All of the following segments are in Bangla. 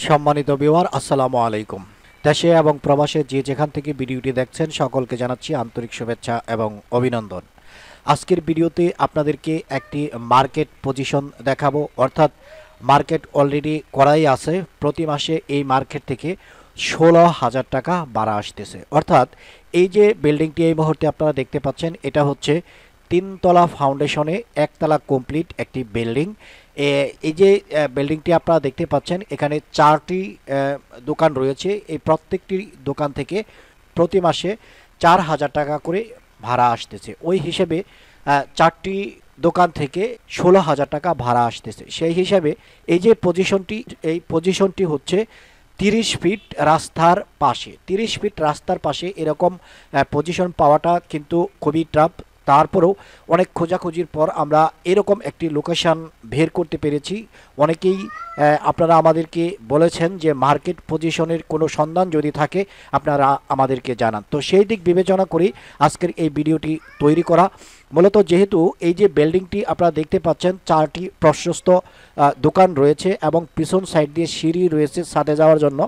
সম্মানিত ভিউয়ার আসসালামু আলাইকুম। দেশে এবং প্রবাসে যে যেখান থেকে ভিডিওটি দেখছেন সকলকে জানাচ্ছি আন্তরিক শুভেচ্ছা এবং অভিনন্দন। আজকের ভিডিওতে আপনাদেরকে একটি মার্কেট পজিশন দেখাবো, অর্থাৎ মার্কেট অলরেডি করাই আছে। প্রতি মাসে এই মার্কেট থেকে 16,000 টাকা ভাড়া আসতেছে। অর্থাৎ এই যে বিল্ডিংটি এই মুহূর্তে আপনারা দেখতে পাচ্ছেন, এটা হচ্ছে তিনতলা ফাউন্ডেশনে একতলা কমপ্লিট একটি বিল্ডিং। এই যে বিল্ডিংটি আপনারা দেখতে পাচ্ছেন, এখানে 4টি দোকান রয়েছে। এই প্রত্যেকটি দোকান থেকে প্রতি মাসে 4,000 টাকা করে ভাড়া আসতেছে। ওই হিসেবে 4টি দোকান থেকে 16,000 টাকা ভাড়া আসতেছে। সেই হিসাবে এই যে পজিশনটি হচ্ছে 30 ফিট রাস্তার পাশে। 30 ফিট রাস্তার পাশে এরকম পজিশন পাওয়াটা কিন্তু খুবই টাফ। তারপরেও অনেক খোঁজাখুঁজির পর আমরা এরকম একটি লোকেশান বের করতে পেরেছি। অনেকেই আপনারা আমাদেরকে বলেছেন যে মার্কেট পজিশনের কোনো সন্ধান যদি থাকে আপনারা আমাদেরকে জানান। তো সেই দিক বিবেচনা করে আজকের এই ভিডিওটি তৈরি করা। মূলত যেহেতু এই যে বিল্ডিংটি আপনারা দেখতে পাচ্ছেন, 4টি প্রশস্ত দোকান রয়েছে এবং পিছন সাইড দিয়ে সিঁড়ি রয়েছে ছাদে যাওয়ার জন্য।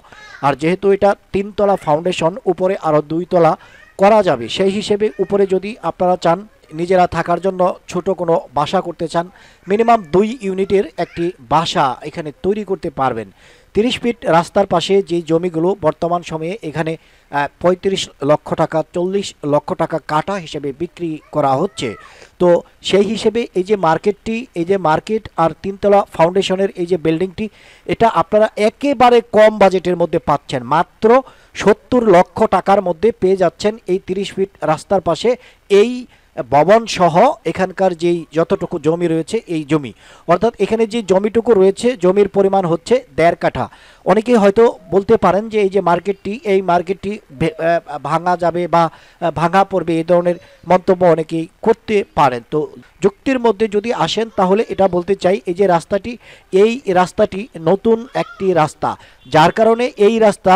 আর যেহেতু এটা 3তলা ফাউন্ডেশন, উপরে আরও 2তলা করা যাবে। সেই হিসেবে উপরে যদি আপনারা চান নিজেরা থাকার জন্য ছোট কোনো বাসা করতে চান, মিনিমাম 2 ইউনিটের একটি বাসা এখানে তৈরি করতে পারবেন। 30 ফিট রাস্তার পাশে যে জমিগুলো বর্তমান সময়ে এখানে 35 লক্ষ টাকা 40 লক্ষ টাকা কাটা হিসেবে বিক্রি করা হচ্ছে। তো সেই হিসেবে এই যে মার্কেট আর 3তলা ফাউন্ডেশনের এই যে বিল্ডিংটি, এটা আপনারা একেবারে কম বাজেটের মধ্যে পাচ্ছেন। মাত্র 70 লক্ষ টাকার মধ্যে পেয়ে যাচ্ছেন এই 30 ফিট রাস্তার পাশে এই ভবন সহ এখানকার যেই যতটুকু জমি রয়েছে এই জমি। অর্থাৎ এখানে যে জমিটুকু রয়েছে, জমির পরিমাণ হচ্ছে 1.5 কাঠা। অনেকেই হয়তো বলতে পারেন যে এই যে মার্কেটটি ভাঙা যাবে বা ভাঙা পড়বে, এই ধরনের মন্তব্য অনেকেই করতে পারেন। তো যুক্তির মধ্যে যদি আসেন তাহলে এটা বলতে চাই, এই রাস্তাটি নতুন একটি রাস্তা, যার কারণে এই রাস্তা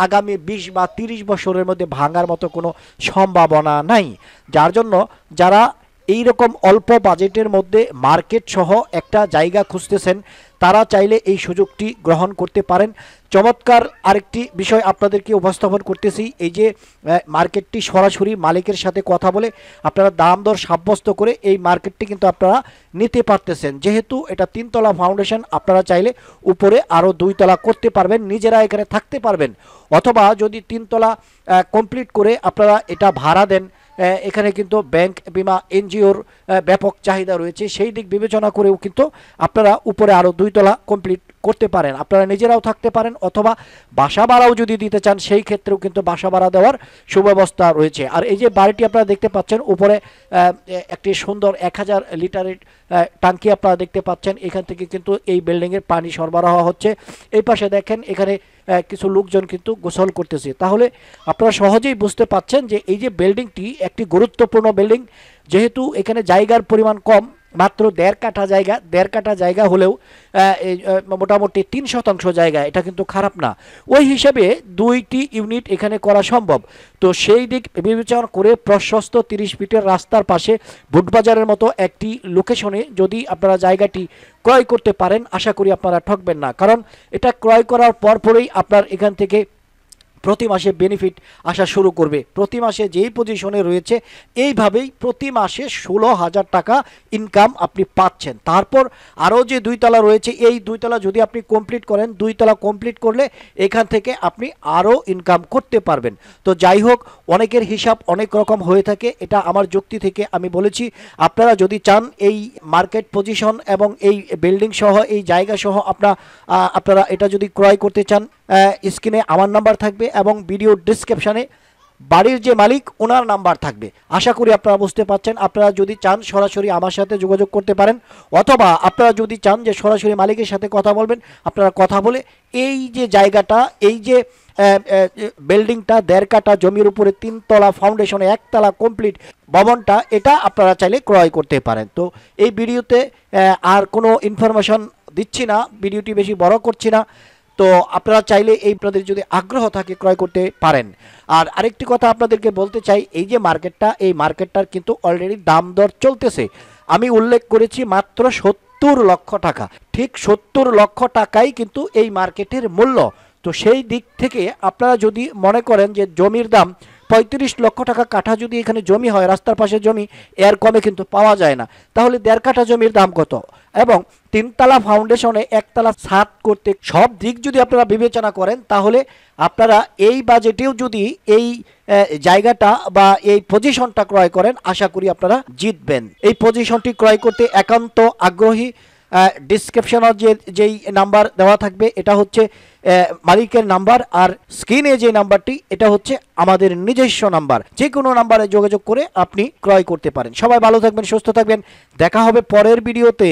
আগামী 20 বা 30 বছরের মধ্যে ভাঙার মতো কোনো সম্ভাবনা নাই। যার জন্য যারা এই রকম অল্প বাজেটের মধ্যে মার্কেট সহ একটা জায়গা খুঁজতেছেন, তারা চাইলে এই সুযোগটি গ্রহণ করতে পারেন। চমৎকার আরেকটি বিষয় আপনাদেরকে উপস্থাপন করতেছি। এই যে মার্কেটটি সরাসরি মালিকের সাথে কথা বলে আপনারা দাম দর সাব্যস্ত করে এই মার্কেটটি কিন্তু আপনারা নিতে পারতেছেন। যেহেতু এটা 3তলা ফাউন্ডেশন, আপনারা চাইলে উপরে আরও 2তলা করতে পারবেন, নিজেরা এখানে থাকতে পারবেন। অথবা যদি 3তলা কমপ্লিট করে আপনারা এটা ভাড়া দেন, এখানে কিন্তু ব্যাংক, বিমা, এনজিওর ব্যাপক চাহিদা রয়েছে। সেই দিক বিবেচনা করেও কিন্তু আপনারা উপরে আরও 2তলা কমপ্লিট করতে পারেন। আপনারা নিজেরাও থাকতে পারেন, অথবা বাসা ভাড়াও যদি দিতে চান সেই ক্ষেত্রেও কিন্তু বাসা ভাড়া দেওয়ার সুব্যবস্থা রয়েছে। আর এই যে বাড়িটি আপনারা দেখতে পাচ্ছেন, উপরে একটি সুন্দর 1000 লিটারের ট্যাঙ্কি আপনারা দেখতে পাচ্ছেন। এখান থেকে কিন্তু এই বিল্ডিংয়ের পানি সরবরাহ হচ্ছে। এই পাশে দেখেন এখানে কিছু লোকজন কিন্তু গোসল করতেছে। তাহলে আপনারা সহজেই বুঝতে পাচ্ছেন যে এই যে বিল্ডিংটি একটি গুরুত্বপূর্ণ বিল্ডিং। যেহেতু এখানে জায়গার পরিমাণ কম, মাত্র 1.5 কাঠা জায়গা হলেও মোটামুটি 3% জায়গা, এটা কিন্তু খারাপ না। ওই হিসেবে 2টি ইউনিট এখানে করা সম্ভব। তো সেই দিক বিবেচনা করে প্রশস্ত 30 ফিটের রাস্তার পাশে বুটবাজারের মতো একটি লোকেশনে যদি আপনারা জায়গাটি ক্রয় করতে পারেন, আশা করি আপনারা ঠকবেন না। কারণ এটা ক্রয় করার পরেই আপনার এখান থেকে প্রতি মাসে বেনিফিট আসা শুরু করবে। প্রতি মাসে যেই পজিশনে রয়েছে এইভাবেই প্রতি মাসে 16,000 টাকা ইনকাম আপনি পাচ্ছেন। তারপর আরও যে 2তলা রয়েছে, এই 2তলা যদি আপনি কমপ্লিট করেন, 2তলা কমপ্লিট করলে এখান থেকে আপনি আরও ইনকাম করতে পারবেন। তো যাই হোক, অনেকের হিসাব অনেক রকম হয়ে থাকে, এটা আমার যুক্তি থেকে আমি বলেছি। আপনারা যদি চান এই মার্কেট পজিশন এবং এই বিল্ডিং সহ এই জায়গা সহ আপনারা এটা যদি ক্রয় করতে চান, স্ক্রিনে আমার নাম্বার থাকবে এবং ভিডিও ডিসক্রিপশানে বাড়ির যে মালিক ওনার নাম্বার থাকবে। আশা করি আপনারা বুঝতে পারছেন। আপনারা যদি চান সরাসরি আমার সাথে যোগাযোগ করতে পারেন, অথবা আপনারা যদি চান যে সরাসরি মালিকের সাথে কথা বলবেন, আপনারা কথা বলে এই যে জায়গাটা, এই যে বিল্ডিংটা 1.5 কাঠা জমির উপরে 3তলা ফাউন্ডেশনে 1তলা কমপ্লিট ভবনটা, এটা আপনারা চাইলে ক্রয় করতে পারেন। তো এই ভিডিওতে আর কোনো ইনফরমেশন দিচ্ছি না, ভিডিওটি বেশি বড় করছি না। তো আপনারা চাইলে আপনাদের যদি আগ্রহ থাকে ক্রয় করতে পারেন। আর আরেকটি কথা আপনাদেরকে বলতে চাই, এই যে এই মার্কেটটার কিন্তু অলরেডি দাম দর চলতেছে। আমি উল্লেখ করেছি মাত্র 70 লক্ষ টাকা। ঠিক 70 লক্ষ টাকাই কিন্তু এই মার্কেটের মূল্য। তো সেই দিক থেকে আপনারা যদি মনে করেন যে জমির দাম 35 লক্ষ টাকা কাঠা যদি এখানে জমি হয়, রাস্তার পাশে জমি, এর কমে কিন্তু পাওয়া যায় না, তাহলে 1.5 কাঠা জমির দাম কত? এবং 3 তলা ফাউন্ডেশনে 1 তলা ছাদ করতে সব দিক যদি আপনারা বিবেচনা করেন, তাহলে আপনারা এই বাজেটেও যদি এই জায়গাটা বা এই পজিশনটা ক্রয় করেন, আশা করি আপনারা জিতবেন। এই পজিশনটি ক্রয় করতে একান্ত আগ্রহী ডিসক্রিপশনের যেই নাম্বার দেওয়া থাকবে এটা হচ্ছে মালিকের নাম্বার, আর স্ক্রিনে যে নাম্বারটি এটা হচ্ছে আমাদের নিজস্ব নাম্বার। যে কোনো নাম্বারে যোগাযোগ করে আপনি ক্রয় করতে পারেন। সবাই ভালো থাকবেন, সুস্থ থাকবেন, দেখা হবে পরের ভিডিওতে।